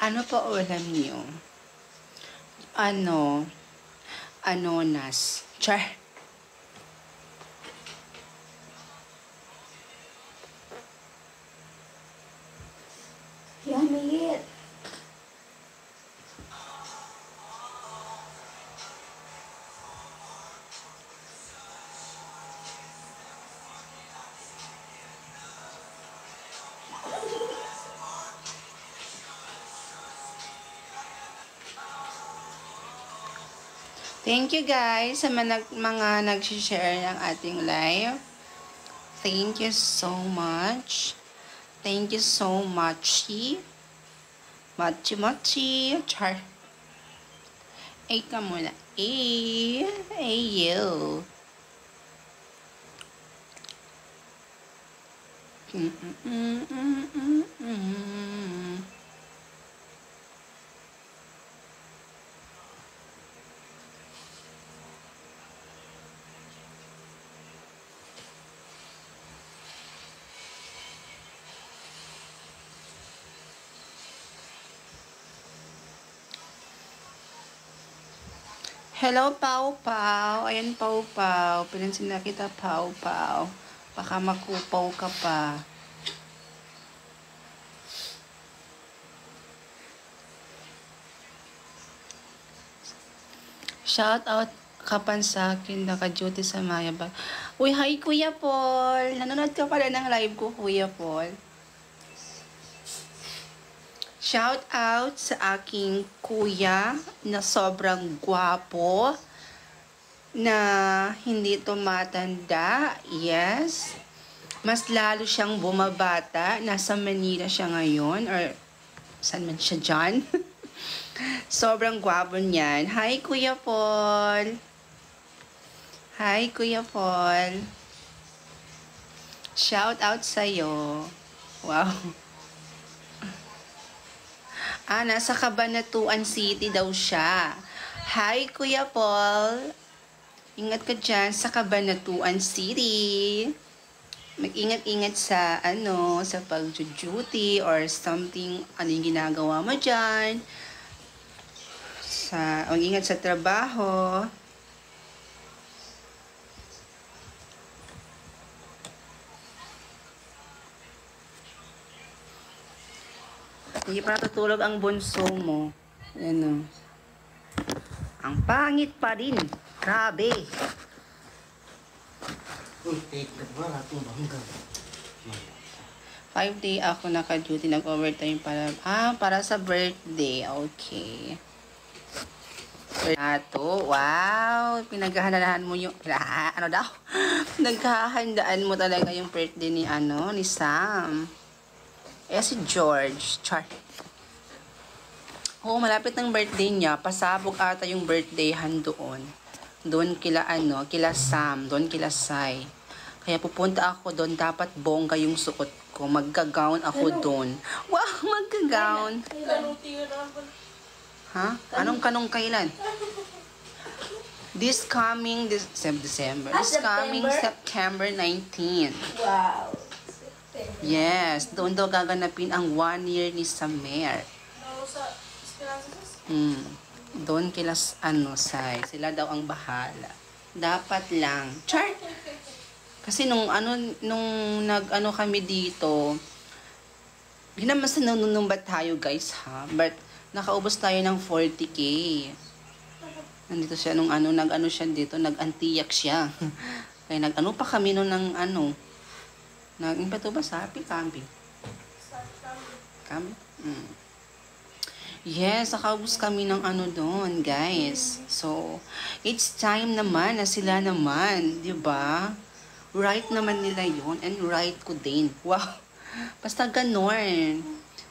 Ano pa ulam niyo? Anonas. Char. Yummy it. Thank you guys sa mga nag-share ng ating live. Thank you so much. Thank you so much. Mochi mochi. Char. Ay ka muna. Ay you. Hello, Pau Pau. Ayan, Pau Pau. Pinansin na kita, Pau Pau. Baka makupaw ka pa. Shout out kapan sa akin, naka-duty sa Maya ba? Uy, hi Kuya Paul. Nanonood ka pala ng live ko, Kuya Paul. Shout out sa aking kuya na sobrang gwapo, na hindi tumatanda. Yes. Mas lalo siyang bumabata. Nasa Manila siya ngayon. Or saan man siya dyan. Sobrang gwapo niyan. Hi, Kuya Paul. Hi, Kuya Paul. Shout out sa'yo. Wow. Nasa Cabanatuan City daw siya. Hi, Kuya Paul. Ingat ka dyan sa Cabanatuan City. Mag-ingat-ingat sa, sa pag-duty or something, yung ginagawa mo dyan. Mag-ingat sa trabaho. Hindi pa natutulog ang bunso mo. Ang pangit pa rin. Grabe. 5 day ako naka-duty. Nag-overtime para sa birthday. Okay. Wow. Pinaghahandaan mo yung... Naghahandaan mo talaga yung birthday ni Sam. Si George. Char. Oo, malapit ng birthday niya. Pasabog ata yung birthdayhan doon. Doon kila Sam. Doon kila Sai. Kaya pupunta ako doon. Dapat bongga yung suot ko. Magga-gown ako doon. Wow, magga-gown. Ha? Anong kanong kailan? This coming December. This coming September 19. Wow. Yes, doon daw gaganapin ang 1 year ni Samer. Doon kila Sai. Sila daw ang bahala. Dapat lang. Char! Kasi nung kami dito, hindi naman sa nanunumbat tayo guys ha. But nakaubos tayo ng 40K. Nandito siya nag-ano siya dito, nag-antiyak siya. Kaya nag-ano pa kami nung Naging pa ito ba? Sapi? Kambing? Kambing? Yes, nakaubos kami ng doon, guys. So, it's time naman na sila naman, di ba? Right naman nila yun, and right ko din. Wow! Basta ganon.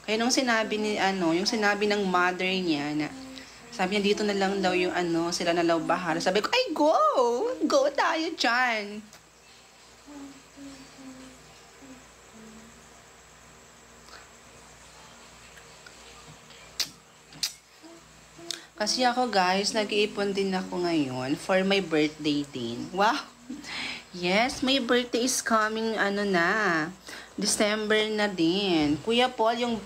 Kaya nung sinabi yung sinabi ng mother niya na, sabi niya dito na lang daw yung sila na lang bahala. Sabi ko, ay go! Go tayo dyan! Kasi ako guys, nag-iipon din ako ngayon for my birthday din. Wow! Yes, my birthday is coming, December na din. Kuya Paul,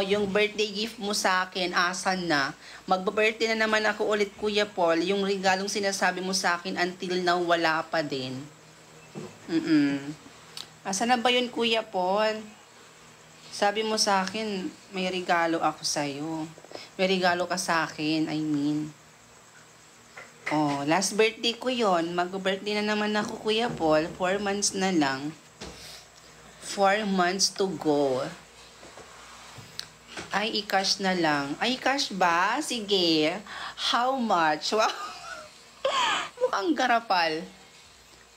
yung birthday gift mo sa akin, asan na? Magba-birthday na naman ako ulit, Kuya Paul. Yung regalong sinasabi mo sa akin until now, wala pa din. Asan na ba yun, Kuya Paul? Sabi mo sa akin, may regalo ako sa'yo. May regalo ka sa akin, I mean. Oh, last birthday ko yon. Mag-birthday na naman ako, Kuya Paul. 4 months na lang. 4 months to go. Ay, i-cash na lang. Ay, cash ba? Sige. How much? Wow. Mukhang garapal.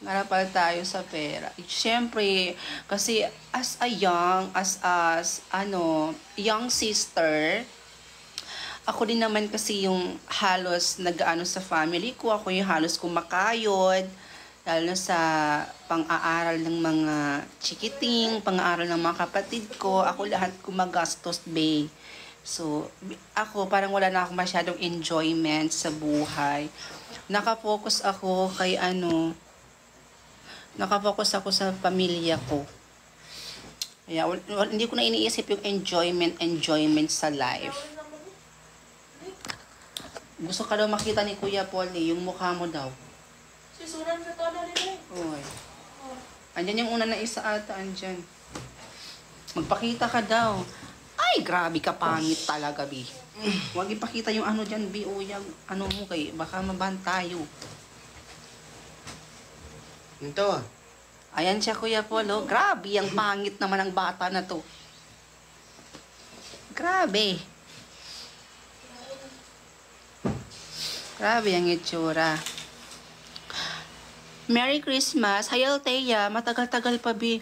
Garapal tayo sa pera. Siyempre, kasi as a young sister, ako din naman kasi yung halos nag-ano sa family ko. Ako yung halos kumakayod. Lalo na sa pang-aaral ng mga chikiting, pang-aaral ng mga kapatid ko. Ako lahat gumagastos, be. So, ako parang wala na ako masyadong enjoyment sa buhay. Nakafocus ako kay nakafocus ako sa pamilya ko. Kaya hindi ko na iniisip yung enjoyment sa life. Gusto ka daw makita ni Kuya Paul yung mukha mo daw. Susunan ka to na rin eh. Uy. Andyan yung una na isa ata, andyan. Magpakita ka daw. Ay, grabe ka, pangit talaga, Bi. Huwag ipakita yung dyan, Bi. O yung mo kay, baka maban tayo. Ito. Ayan siya, Kuya Polo. Grabe, ang pangit naman ang bata na to. Grabe. Grabe ang itsura. Merry Christmas. Hi, Althea. Matagal-tagal pa, Bi.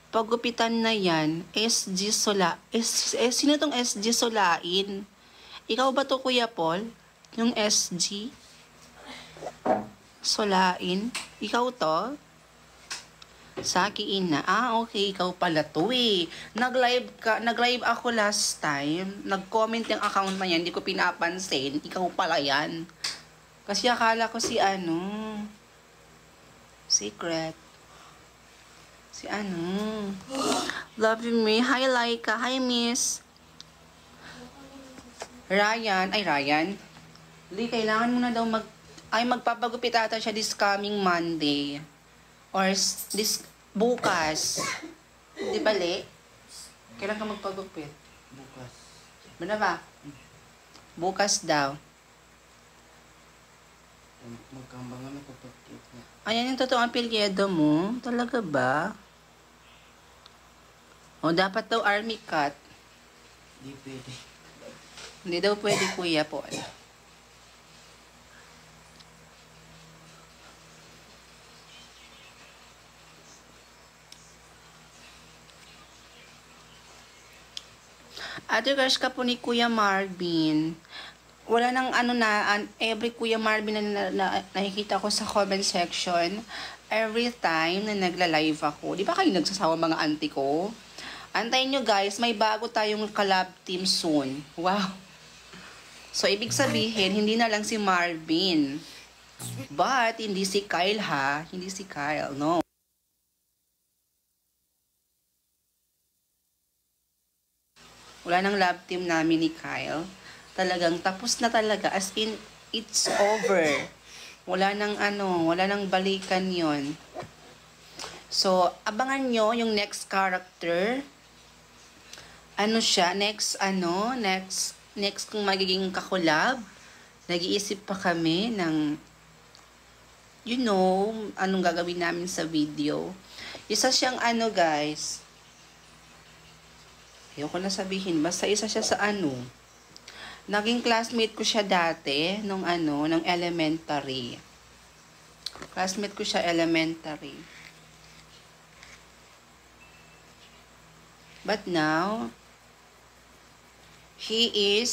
Pagupitan na yan. SG Sola. Sino tong SG Solain? Ikaw ba to, Kuya Paul? Yung SG? Solain? Ikaw to? Saki Ina. Okay. Ikaw pala to eh. Nag-live ako last time. Nag-comment yung account na yan. Hindi ko pinapansin. Ikaw pala yan. Kasi akala ko Secret. Si Love me. Hi, Laika. Hi, Miss. Ryan. Ay, Ryan. Hindi, kailangan mo na daw magpapagupit ata siya this coming Monday. Or bukas. Di ba, Le? Kailan ka magpagupit? Bukas. Ano ba? Bukas daw. Magkambangan ako pagkit na. Ayan yung totoong apelyido mo? Talaga ba? O, dapat daw army cut. Di pwede. Hindi daw pwede, Kuya Paul. Ate crush ka po ni Kuya Marvin. Wala nang every Kuya Marvin na nakikita ko sa comment section, every time na nagla-live ako. Di ba kayo nagsasawa mga auntie ko? Antayin nyo guys, may bago tayong collab team soon. Wow! So, ibig sabihin, hindi na lang si Marvin. But, hindi si Kyle ha. Hindi si Kyle, no. Wala nang love team namin ni Kyle. Talagang tapos na talaga. As in, it's over. Wala nang balikan yon. So, abangan nyo yung next character. Next kung magiging kakolab. Nag-iisip pa kami ng, anong gagawin namin sa video. Isa siyang guys. Ayoko na sabihin. Basta isa siya sa naging classmate ko siya dati nung elementary. Classmate ko siya elementary. But now, he is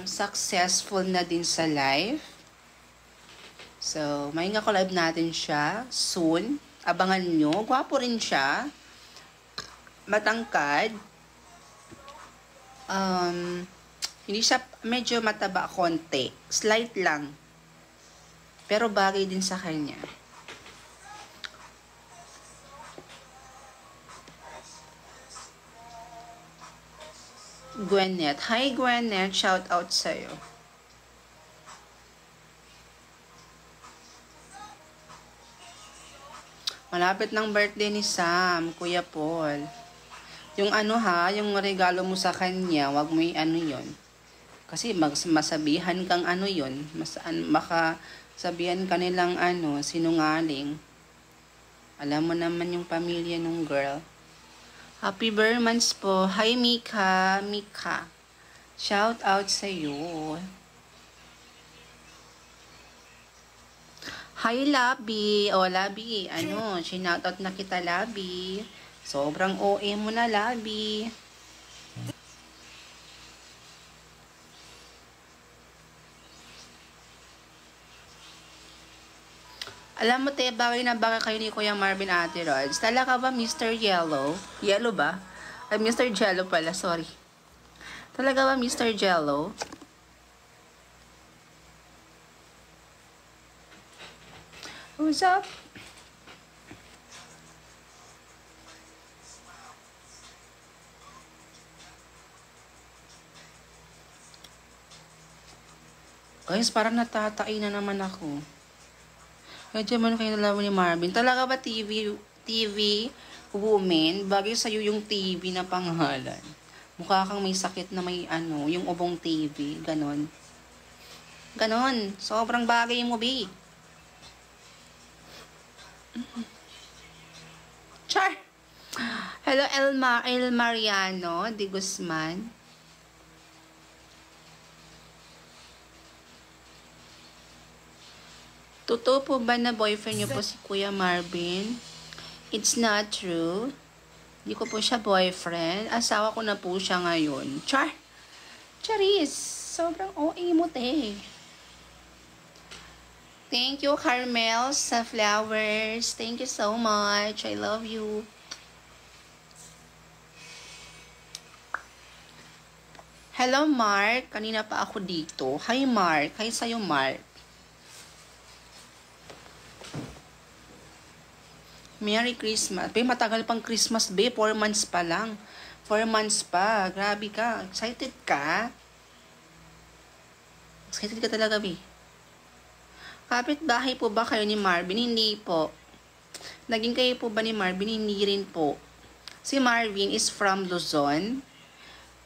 successful na din sa life. So, may nga-collab natin siya soon. Abangan nyo. Gwapo rin siya. Matangkad. Hindi siya medyo mataba konti. Slight lang. Pero bagay din sa kanya. Gwyneth. Hi, Gwyneth. Shout out sa'yo. Malapit ng birthday ni Sam, Kuya Paul. Yung ano ha, yung regalo mo sa kanya, wag mo ano yon. Kasi masabihan kang ano yon. Makasabihan ka nilang ano, sinungaling. Alam mo naman yung pamilya nung girl. Happy Burmans po. Hi, Mika. Mika. Shout out sa'yo. Hi, Labi. O, Labi. Ano, shout out na kita, Labi. Sobrang OA mo na, Labi. Alam mo, te, bagay na bagay kayo ni Kuya Marvin Ate Rods. Talaga ba, Mr. Yellow? Yellow ba? Ay, Mr. Jello pala, sorry. Talaga ba, Mr. Jello? What's up? Guys, parang natatain na naman ako. Kaya dyan kayo nalaman ni Marvin. Talaga ba TV woman? Bagay sa'yo yung TV na pangalan. Mukha kang may sakit na may ano, yung ubong TV. Ganon. Ganon. Sobrang bagay mo, B. Char! Hello, El Mariano de Guzman. Totoo po ba na boyfriend niyo po si Kuya Marvin? It's not true. Hindi ko po siya boyfriend. Asawa ko na po siya ngayon. Char! Charis! Sobrang OA mo, te. Thank you, Carmel, sa flowers. Thank you so much. I love you. Hello, Mark. Kanina pa ako dito. Hi, Mark. Hi sa'yo, Mark. Merry Christmas. Be, matagal pang Christmas, be. 4 months pa lang. 4 months pa. Grabe ka. Excited ka? Excited ka talaga, be. Kapit-bahay po ba kayo ni Marvin? Hindi po. Naging kayo po ba ni Marvin? Hindi rin po. Si Marvin is from Luzon.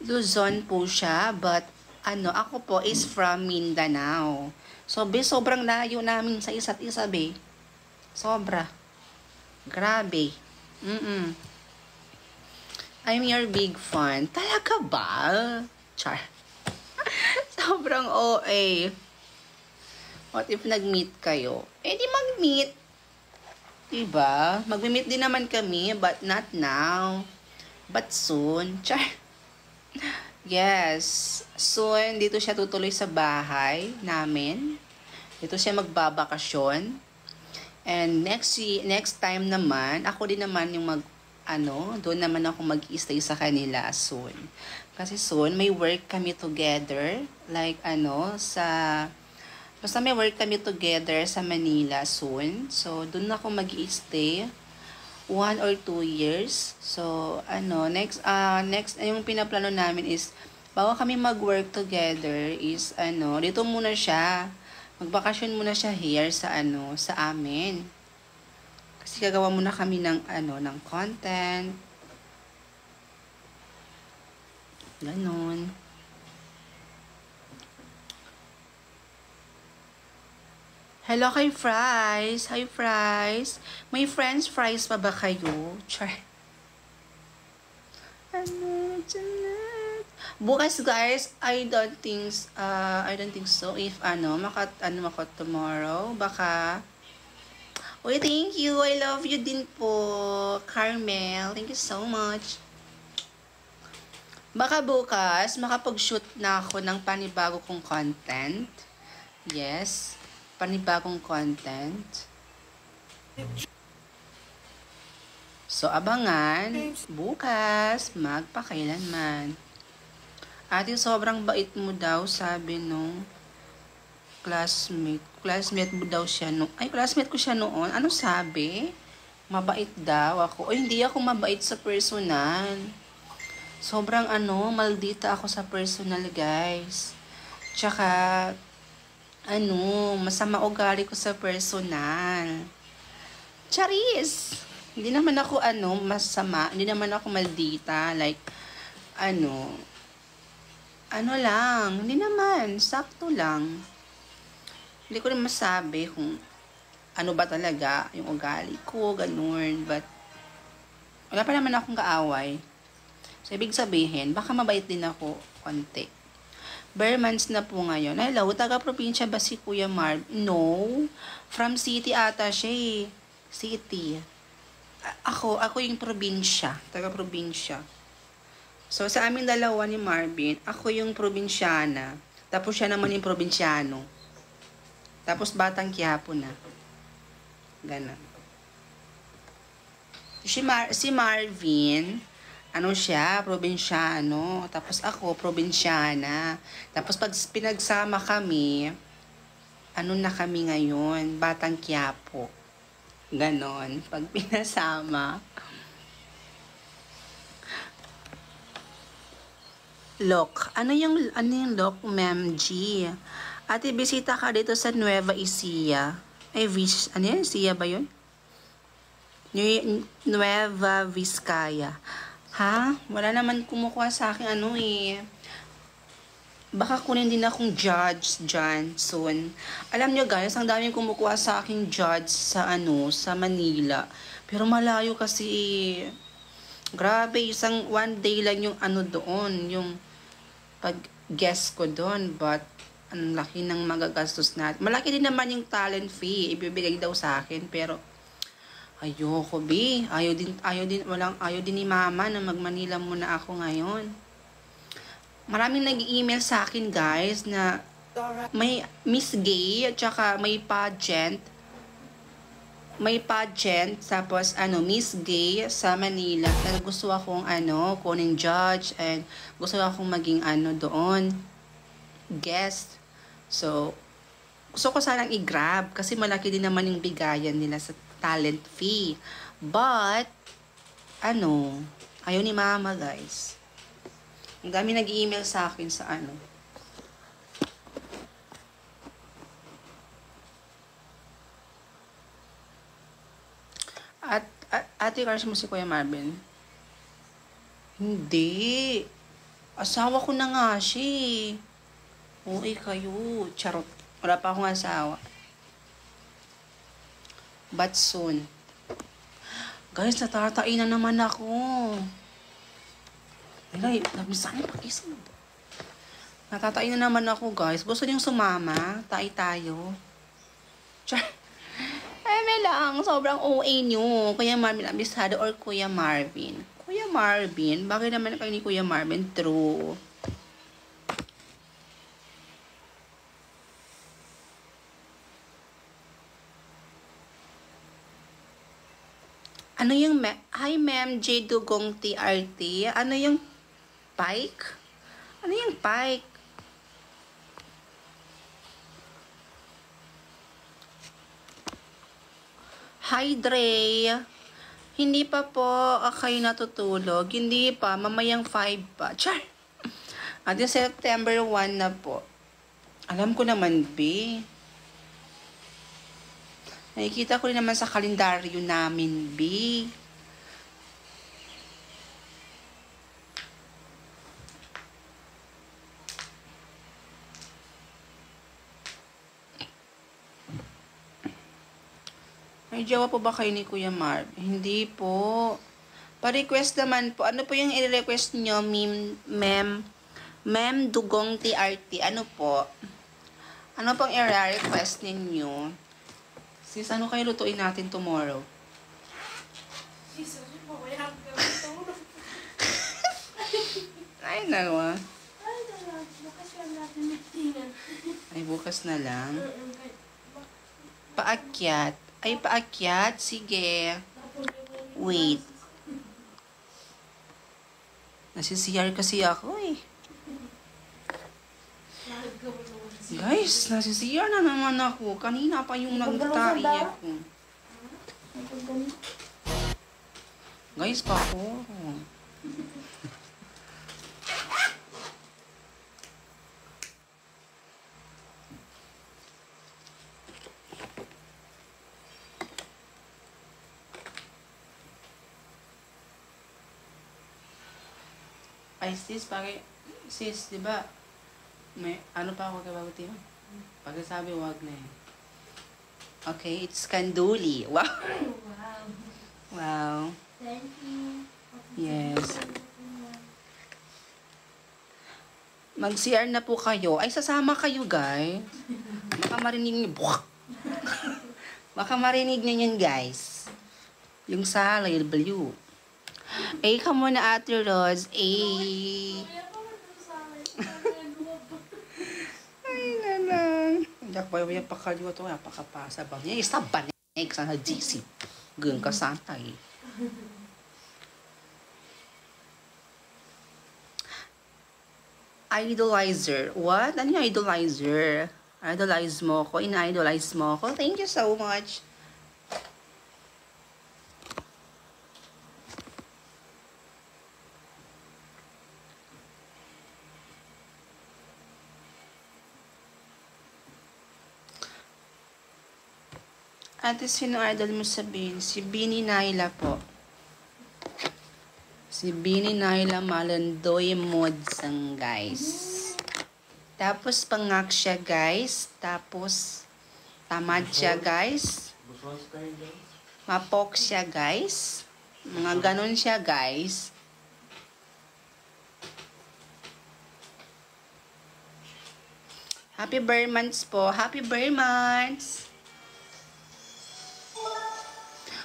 Luzon po siya. But, ako po is from Mindanao. So, be, sobrang layo namin sa isa't isa, be. Sobra. Grabe. I'm your big fan. Talaga ba? Char. Sobrang OA. What if nag-meet kayo? Eh di mag-meet. Diba? Mag-meet din naman kami, but not now. But soon. Char. Yes. Soon, dito siya tutuloy sa bahay namin. Dito siya magbabakasyon. And next time naman, ako din naman yung doon naman ako mag-stay sa kanila soon. Kasi soon, may work kami together. Like, basta may work kami together sa Manila soon. So, doon ako mag-stay 1 or 2 years. So, next, yung pinaplano namin is, bago kami mag-work together is, dito muna siya. Magbakasyon muna siya here sa amin. Kasi gagawa muna kami ng content. Ganon. Hello kay Fries. Hi Fries. May friends fries pa ba kayo? Char. Bukas guys, I don't think so. If ako tomorrow, baka. Uy, thank you. I love you din po, Carmel. Thank you so much. Baka bukas, makapag-shoot na ako ng panibago kong content. Yes, panibagong content. So, abangan, bukas, magpakailanman. Ate, sobrang bait mo daw, sabi nung classmate. Classmate mo daw siya nung, classmate ko siya noon. Ano sabi? Mabait daw ako. O, hindi ako mabait sa personal. Sobrang maldita ako sa personal, guys. Tsaka, masama ugali ko sa personal. Charis! Hindi naman ako, masama. Hindi naman ako maldita. Like, lang. Hindi naman. Sakto lang. Hindi ko rin masabi kung ano ba talaga yung ugali ko, ganun. But, wala pa naman akong kaaway. So, ibig sabihin, baka mabait din ako konti. Bare months na po ngayon. Hello, taga-probinsya ba si Kuya Marv? No. From city ata siya eh. City. Ako yung probinsya. Taga-probinsya. So, sa aming dalawa ni Marvin, ako yung probinsyana. Tapos siya naman yung probinsyano. Tapos batang Quiapo na. Ganon. Si Marvin, siya, probinsyano. Tapos ako, probinsyana. Tapos pag pinagsama kami, na kami ngayon? Batang Quiapo. Ganon. Pag pinasama. Lok. Ano yung Lok, Ma'am G? Ate, bisita ka dito sa Nueva Ecija. Ano yan? Ecija ba yun? Nueva Vizcaya. Ha? Wala naman kumukuha sa akin Baka kunin din akong judge dyan soon. Alam nyo guys, ang daming kumukuha sa aking judge sa sa Manila. Pero malayo kasi. Grabe, one day lang yung doon, yung pag-guest ko doon. But, ang laki ng magagastos natin. Malaki din naman yung talent fee. Ibibigay daw sa akin. Pero, ayoko, B. Ayaw din ni Mama na mag-Manila muna ako ngayon. Maraming nag-email sa akin, guys, na may Miss Gay, at saka may pageant. Tapos, Miss Gay sa Manila. Gusto akong, kuning judge, and gusto akong maging, doon, guest. So, gusto ko sanang i-grab, kasi malaki din naman yung bigayan nila sa talent fee. But, ayaw ni Mama, guys. Ang dami nag-email sa akin sa Ate, crush mo si Kuya Marvin? Hindi. Asawa ko na nga siya. Uy, kayo. Charot. Wala pa akong asawa. But soon. Guys, natatain na naman ako. Ay, nabisaan pa kisig. Natatain na naman ako, guys. Gusto niyong sumama? Tayo tayo. Char. May lang. Sobrang OA niyo. Kuya Marvin Abisado or Kuya Marvin. Kuya Marvin? Bakit naman kayo ni Kuya Marvin? True. Ano yung Hi, Ma'am J. Dugong TRT. Ano yung Pike? Ano yung Pike? Hi, Dre. Hindi pa po kayo natutulog. Hindi pa. Mamayang 5 pa. Char! At yung September 1 na po. Alam ko naman, B. Nakikita ko rin naman sa kalendaryo namin, B. May jowa po ba kayo ni Kuya Marv? Hindi po. Pa-request naman po. Ano po yung i-request nyo, Ma'am Dugong TRT? Ano po? Ano pong i-request ninyo? Sis, ano kayo lutuin natin tomorrow? Jesus, mamayang gawin ito. Ay, nawa. Ay, bukas lang natin meetingan. Ay, bukas na lang. Paakyat. Ay, paakyat. Sige. Wait. Nasi-CR kasi ako eh. Guys, nasi-CR na naman ako. Kanina pa yung nagtari ako. Guys, pa ako. Ay, sis, sis, di ba? May, ano pa ako kay Babuti mo? Pagkasabi, wag na eh. Okay, it's Kanduli. Wow. Wow. Wow. Thank you. Yes. Mag-CR na po kayo. Ay, sasama kayo, guys. Baka marinig niyo. Baka marinig niyo yun, guys. Yung sa LW. Eh, ka muna, Ate Rose. Eh. Kaya pa man ito sa akin. Nagawa pa. Ay, nanang. Hindi ako yung pakaliwa to. Pakapasa ba niya? Isa banig sa GC. Gawin ka santay. Idolizer. What? Ano yung idolizer? Idolize mo ko. Ina-idolize mo ko. Thank you so much. Ate, sino idol mo sabihin? Si Bini Naila po. Si Bini Naila Malandoy Modsang, guys. Tapos pangak siya, guys. Tapos tamad siya, guys. Mapok siya, guys. Mga ganon siya, guys. Happy birthday months po. Happy birthday months.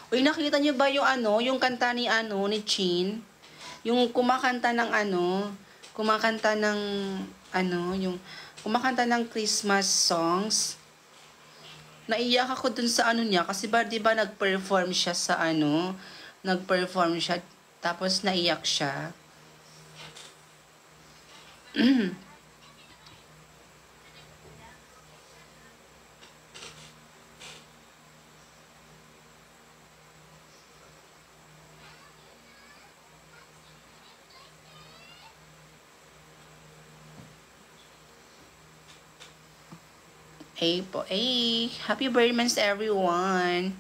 Uy, nakita niyo ba yung ano, yung kanta ni ano, ni Chin? Yung kumakanta ng ano, kumakanta ng ano, yung kumakanta ng Christmas songs. Naiyak ako dun sa ano niya kasi ba 'di ba nag-perform siya sa ano, nag-perform siya tapos naiyak siya. Ay po, ay. Happy birthday months everyone.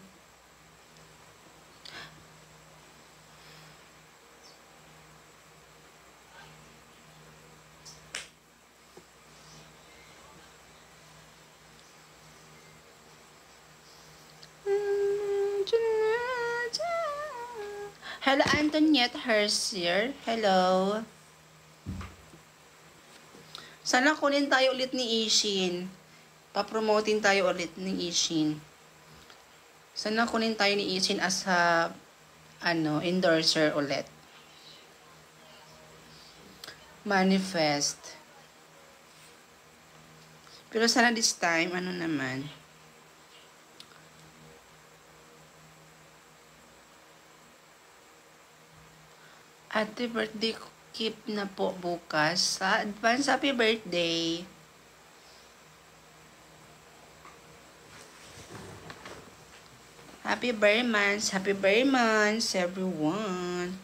Hello, Antoniette Hersier. Hello. Sana kunin tayo ulit ni Ishin. Papromotin tayo ulit ni Ishin. Sana kunin tayo ni Ishin as a endorser ulit. Manifest. Pero sana this time, ano naman. Ate, birthday keep na po bukas. Sa advance, happy birthday. Happy birthday months, everyone.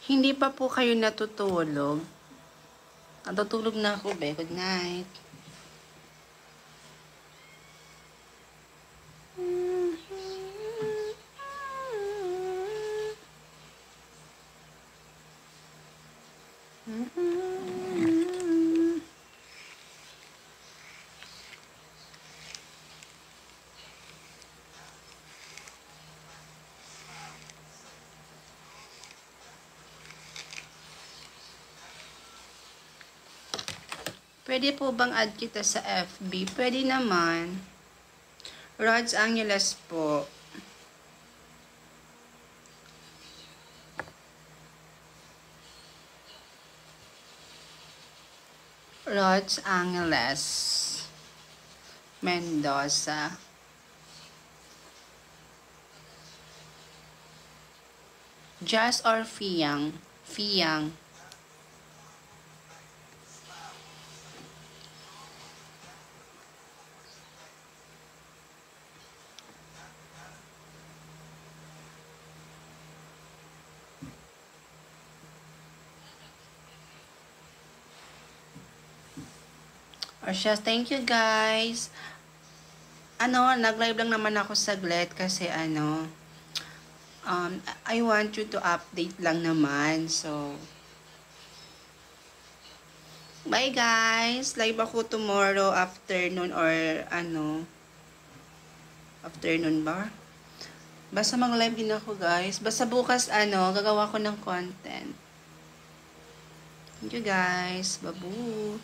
Hindi pa po kayo natutulog. Natutulog na ako, be. Good night. Pwede po bang add kita sa FB? Pwede naman. Rods Angeles po. Los Angeles, Mendoza. Jazz or Fiang? Fiang. Or siya, thank you guys. Nag-live lang naman ako saglit kasi I want you to update lang naman. So, bye guys. Live ako tomorrow afternoon or afternoon ba? Basta mag-live din ako guys. Basta bukas gagawa ko ng content. Thank you guys. Babu.